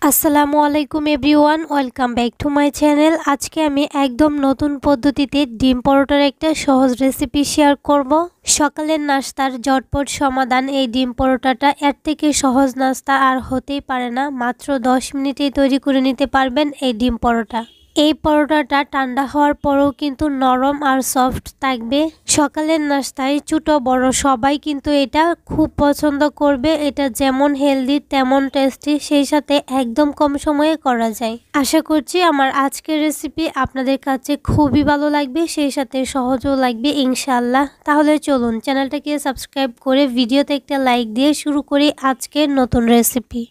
আসসালামু আলাইকুম everyone, welcome back to my channel. আজকে আমি একদম নতুন পদ্ধতিতে ডিম পরোটার একটা সহজ রেসিপি শেয়ার করব। সকালের নাস্তার ঝটপট সমাধান এই ডিম পরোটাটা। এর থেকে সহজ নাস্তা আর হতেই পারে না। মাত্র 10 মিনিটেই তৈরি করে নিতে পারবেন এই ডিম পরোটা। এই পরোটাটা ঠান্ডা হওয়ার পরেও কিন্তু নরম আর সফট থাকবে। সকালের নাস্তায় ছোট বড় সবাই কিন্তু এটা খুব পছন্দ করবে। এটা যেমন হেলদি তেমন টেস্টি, সেই সাথে একদম কম সময়ে করা যায়। আশা করছি আমার আজকের রেসিপি আপনাদের কাছে খুবই ভালো লাগবে, সেই সাথে সহজও লাগবে ইনশাআল্লাহ। তাহলে চলুন চ্যানেলটাকে সাবস্ক্রাইব করে ভিডিওতে একটা লাইক দিয়ে শুরু করি আজকের নতুন রেসিপি।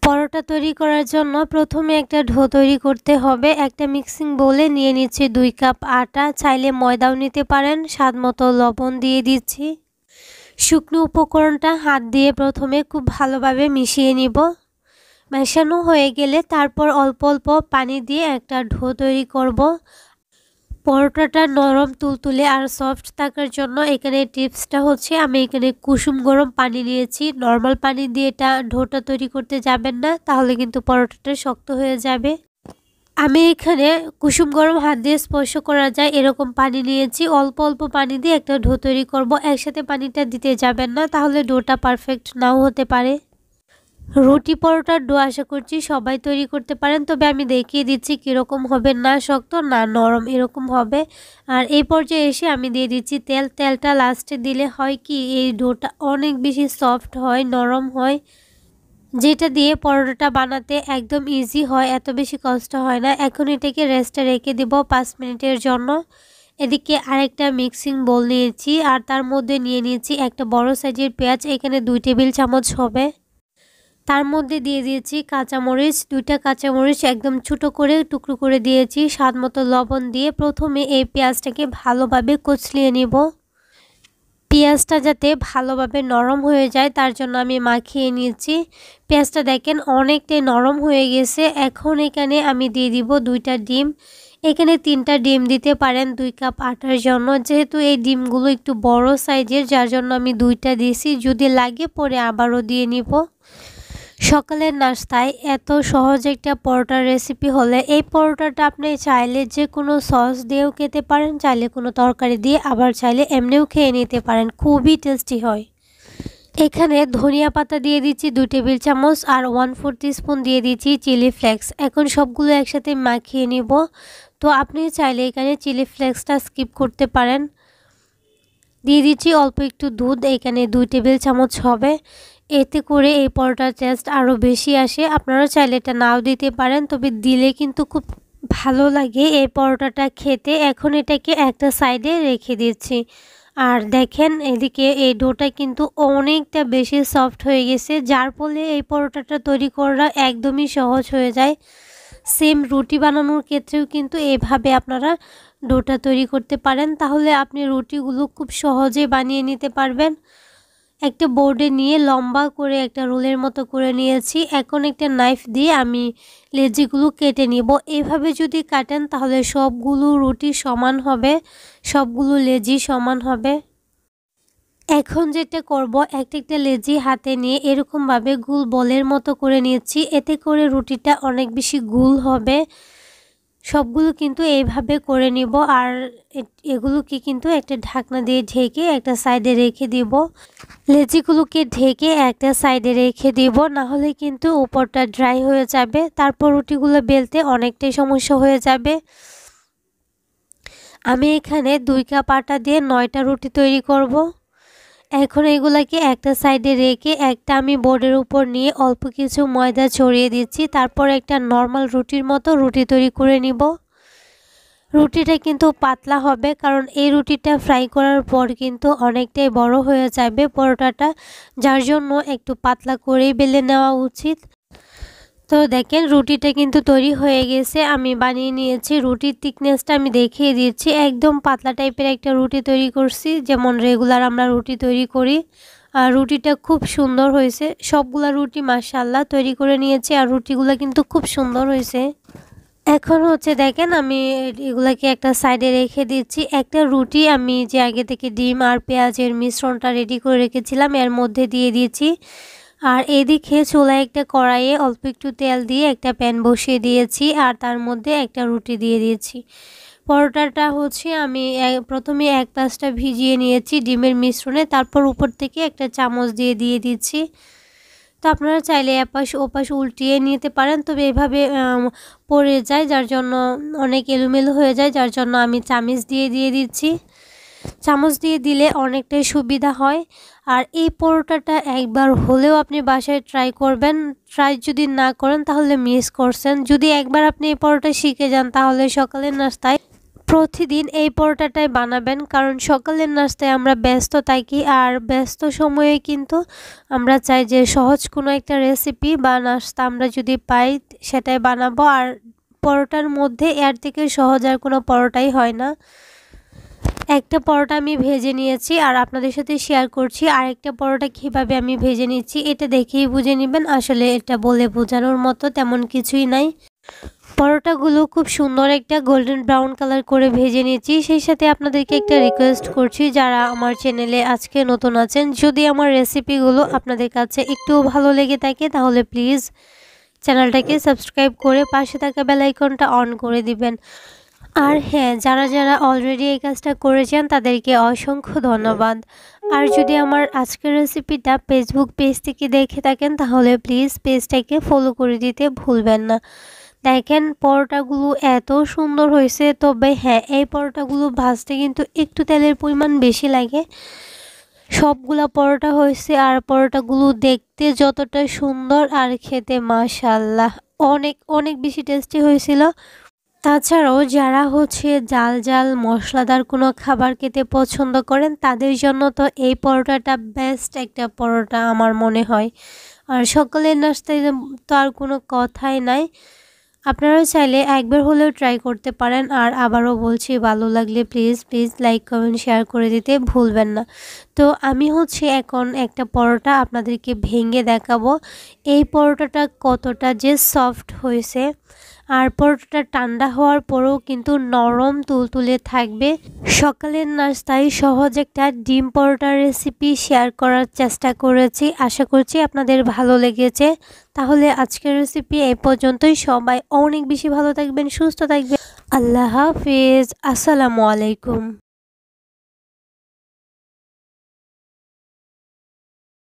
পরোটা তৈরি করার জন্য প্রথমে একটা ডো তৈরি করতে হবে। একটা মিক্সিং বোলে নিয়ে নিচ্ছি 2 কাপ আটা, চাইলে ময়দাও নিতে পারেন। স্বাদ মতো লবণ দিয়ে দিচ্ছি। শুকনো উপকরণটা হাত দিয়ে প্রথমে খুব ভালোভাবে মিশিয়ে নিব। মেশানো হয়ে গেলে তারপর অল্প অল্প পানি দিয়ে একটা ডো তৈরি করব। পরোটাটা নরম তুলতুলে আর সফট থাকার জন্য এখানে টিপসটা হচ্ছে, আমি এখানে কুসুম গরম পানি নিয়েছি। নর্মাল পানি দিয়ে এটা ডোটা তৈরি করতে যাবেন না, তাহলে কিন্তু পরোটাটা শক্ত হয়ে যাবে। আমি এখানে কুসুম গরম হাত দিয়ে স্পর্শ করা যায় এরকম পানি নিয়েছি। অল্প অল্প পানি দিয়ে একটা ডো তৈরি করব। একসাথে পানিটা দিতে যাবেন না, তাহলে ডোটা পারফেক্ট নাও হতে পারে। রুটি পরোটার ডো আশা করছি সবাই তৈরি করতে পারেন, তবে আমি দেখিয়ে দিচ্ছি কীরকম হবে, না শক্ত না নরম, এরকম হবে। আর এই পর্যায়ে এসে আমি দিয়ে দিচ্ছি তেল। তেলটা লাস্টে দিলে হয় কি, এই ডোটা অনেক বেশি সফট হয়, নরম হয়, যেটা দিয়ে পরোটাটা বানাতে একদম ইজি হয়, এত বেশি কষ্ট হয় না। এখন এটাকে রেস্টে রেখে দেব 5 মিনিটের জন্য। এদিকে আরেকটা মিক্সিং বোল নিয়েছি, আর তার মধ্যে নিয়ে নিয়েছি একটা বড় সাইজের পেঁয়াজ, এখানে 2 টেবিল চামচ হবে। তার মধ্যে দিয়ে দিয়েছি কাঁচামরিচ, 2টা কাঁচামরিচ একদম ছোটো করে টুকরো করে দিয়েছি। স্বাদ মতো লবণ দিয়ে প্রথমে এই পেঁয়াজটাকে ভালোভাবে কচলিয়ে নিব। পেঁয়াজটা যাতে ভালোভাবে নরম হয়ে যায় তার জন্য আমি মাখিয়ে নিয়েছি। পেঁয়াজটা দেখেন অনেকটাই নরম হয়ে গেছে। এখন এখানে আমি দিয়ে দিব 2টা ডিম। এখানে 3টা ডিম দিতে পারেন 2 কাপ আটার জন্য। যেহেতু এই ডিমগুলো একটু বড় সাইজের, যার জন্য আমি 2টা দিয়েছি। যদি লাগে পরে আবারও দিয়ে নিব। সকালের নাস্তায় এত সহজ একটা পরোটার রেসিপি হলে এই পরোটাটা আপনি চাইলে যে কোনো সস দিয়েও খেতে পারেন, চাইলে কোনো তরকারি দিয়ে, আবার চাইলে এমনিও খেয়ে নিতে পারেন, খুবই টেস্টি হয়। এখানে ধনিয়া পাতা দিয়ে দিচ্ছি 2 টেবিল চামচ, আর 1/4 টিস্পুন দিয়ে দিচ্ছি চিলি ফ্লেক্স। এখন সবগুলো একসাথে মাখিয়ে নিব। তো আপনি চাইলে এখানে চিলি ফ্লেক্সটা স্কিপ করতে পারেন। দিয়ে দিচ্ছি অল্প একটু দুধ, এখানে 2 টেবিল চামচ হবে। এতে করে এই পরোটার টেস্ট আরও বেশি আসে। আপনারা চাইলে এটা নাও দিতে পারেন, তবে দিলে কিন্তু খুব ভালো লাগে এই পরোটাটা খেতে। এখন এটাকে একটা সাইডে রেখে দিচ্ছি। আর দেখেন এদিকে এই ডোটা কিন্তু অনেকটা বেশি সফট হয়ে গেছে, যার ফলে এই পরোটাটা তৈরি করা একদমই সহজ হয়ে যায়। সেম রুটি বানানোর ক্ষেত্রেও কিন্তু এভাবে আপনারা ডোটা তৈরি করতে পারেন, তাহলে আপনি রুটিগুলো খুব সহজে বানিয়ে নিতে পারবেন। একটা বোর্ডে নিয়ে লম্বা করে একটা রোলের মতো করে নিয়েছি। এখন একটা নাইফ দিয়ে আমি লেচিগুলো কেটে নিব। এভাবে যদি কাটেন তাহলে সবগুলো রুটি সমান হবে, সবগুলো লেচি সমান হবে। এখন যেটা করব, একটা একটা লেচি হাতে নিয়ে এরকমভাবে গোল বলের মতো করে নিয়েছি। এতে করে রুটিটা অনেক বেশি গোল হবে। সবগুলো কিন্তু এইভাবে করে নিব। আর এগুলোকে কিন্তু একটা ঢাকনা দিয়ে ঢেকে একটা সাইডে রেখে দিব। লেচিগুলোকে ঢেকে একটা সাইডে রেখে দিব, না হলে কিন্তু উপরটা ড্রাই হয়ে যাবে। তারপর রুটিগুলো বেলতে অনেকটাই সমস্যা হয়ে যাবে। আমি এখানে 2 কাপ আটা দিয়ে 9টা রুটি তৈরি করব। এখন এগুলাকে একটা সাইডে রেখে একটা আমি বোর্ডের উপর নিয়ে অল্প কিছু ময়দা ছড়িয়ে দিচ্ছি। তারপর একটা নর্মাল রুটির মতো রুটি তৈরি করে নিব। রুটিটা কিন্তু পাতলা হবে, কারণ এই রুটিটা ফ্রাই করার পর কিন্তু অনেকটাই বড় হয়ে যাবে পরোটাটা, যার জন্য একটু পাতলা করেই বেলে নেওয়া উচিত। তো দেখেন রুটিটা কিন্তু তৈরি হয়ে গেছে, আমি বানিয়ে নিয়েছি। রুটির থিকনেসটা আমি দেখিয়ে দিচ্ছি, একদম পাতলা টাইপের একটা রুটি তৈরি করছি, যেমন রেগুলার আমরা রুটি তৈরি করি। আর রুটিটা খুব সুন্দর হয়েছে। সবগুলা রুটি মাশাআল্লাহ তৈরি করে নিয়েছি, আর রুটিগুলো কিন্তু খুব সুন্দর হয়েছে। এখন হচ্ছে দেখেন আমি এগুলাকে একটা সাইডে রেখে দিচ্ছি। একটা রুটি আমি যে আগে থেকে ডিম আর পেঁয়াজের মিশ্রণটা রেডি করে রেখেছিলাম এর মধ্যে দিয়ে দিয়েছি। আর এদিকে চুলায় একটা কড়াইয়ে অল্প একটু তেল দিয়ে একটা প্যান বসিয়ে দিয়েছি আর তার মধ্যে একটা রুটি দিয়ে দিয়েছি। পরোটাটা হচ্ছে আমি প্রথমে এক পাশটা ভিজিয়ে নিয়েছি ডিমের মিশ্রণে, তারপর উপর থেকে একটা চামচ দিয়ে দিচ্ছি। তো আপনারা চাইলে এপাশ ওপাশ উল্টিয়ে নিতে পারেন, তবে এভাবে পড়ে যায় যার জন্য অনেক এলোমেলো হয়ে যায়, যার জন্য আমি চামচ দিয়ে দিচ্ছি। চামচ দিয়ে দিলে অনেকটাই সুবিধা হয়। আর এই পরোটাটা একবার হলেও আপনি বাসায় ট্রাই করবেন। ট্রাই যদি না করেন তাহলে মিস করছেন। যদি একবার আপনি এই পরোটা শিখে যান তাহলে সকালের নাস্তায় প্রতিদিন এই পরোটাটাই বানাবেন, কারণ সকালের নাস্তায় আমরা ব্যস্ত থাকি আর ব্যস্ত সময়ে কিন্তু আমরা চাই যে সহজ কোনো একটা রেসিপি বা নাস্তা আমরা যদি পাই সেটাই বানাবো। আর পরোটার মধ্যে এর থেকে সহজ আর কোনো পরোটাই হয় না। একটা পরোটা আমি ভেজে নিয়েছি আর আপনাদের সাথে শেয়ার করছি আরেকটা পরোটা কীভাবে আমি ভেজে নিচ্ছি। এটা দেখেই বুঝে নেবেন, আসলে এটা বলে বোঝানোর মতো তেমন কিছুই নাই। পরোটাগুলো খুব সুন্দর একটা গোল্ডেন ব্রাউন কালার করে ভেজে নিয়েছি। সেই সাথে আপনাদেরকে একটা রিকোয়েস্ট করছি, যারা আমার চ্যানেলে আজকে নতুন আছেন, যদি আমার রেসিপিগুলো আপনাদের কাছে একটু ভালো লেগে থাকে তাহলে প্লিজ চ্যানেলটাকে সাবস্ক্রাইব করে পাশে থাকা বেল আইকনটা অন করে দিবেন। আর হ্যাঁ, যারা অলরেডি এই কাজটা করেছেন তাদেরকে অসংখ্য ধন্যবাদ। আর যদি আমার আজকের রেসিপিটা ফেসবুক পেজ থেকে দেখে থাকেন তাহলে প্লিজ পেজটাকে ফলো করে দিতে ভুলবেন না। দেখেন পরোটাগুলো এত সুন্দর হয়েছে, তবে হ্যাঁ এই পরোটাগুলো ভাজতে কিন্তু একটু তেলের পরিমাণ বেশি লাগে। সবগুলা পরোটা হয়েছে আর পরোটাগুলো দেখতে যতটা সুন্দর আর খেতে মাশাআল্লাহ অনেক অনেক বেশি টেস্টি হয়েছিল। তাছাড়াও যারা হচ্ছে জাল জাল মশলাদার কোনো খাবার খেতে পছন্দ করেন তাদের জন্য তো এই পরোটাটা বেস্ট একটা পরোটা আমার মনে হয়। আর সকালের নাস্তায় তো আর কোনো কথাই নাই। আপনারা চাইলে একবার হলেও ট্রাই করতে পারেন। আর আবারও বলছি, ভালো লাগলে প্লিজ লাইক কমেন্ট শেয়ার করে দিতে ভুলবেন না। তো আমি হচ্ছে এখন একটা পরোটা আপনাদেরকে ভেঙে দেখাবো এই পরোটাটা কতটা যে সফট হয়েছে। আর পরোটাটা ঠান্ডা হওয়ার পরেও কিন্তু নরম তুলতুলে থাকবে। সকালের নাস্তায় সহজ একটা ডিম পরোটার রেসিপি শেয়ার করার চেষ্টা করেছি, আশা করছি আপনাদের ভালো লেগেছে। তাহলে আজকের রেসিপি এই পর্যন্তই। সবাই অনেক বেশি ভালো থাকবেন, সুস্থ থাকবেন। আল্লাহ হাফিজ, আসসালামু আলাইকুম।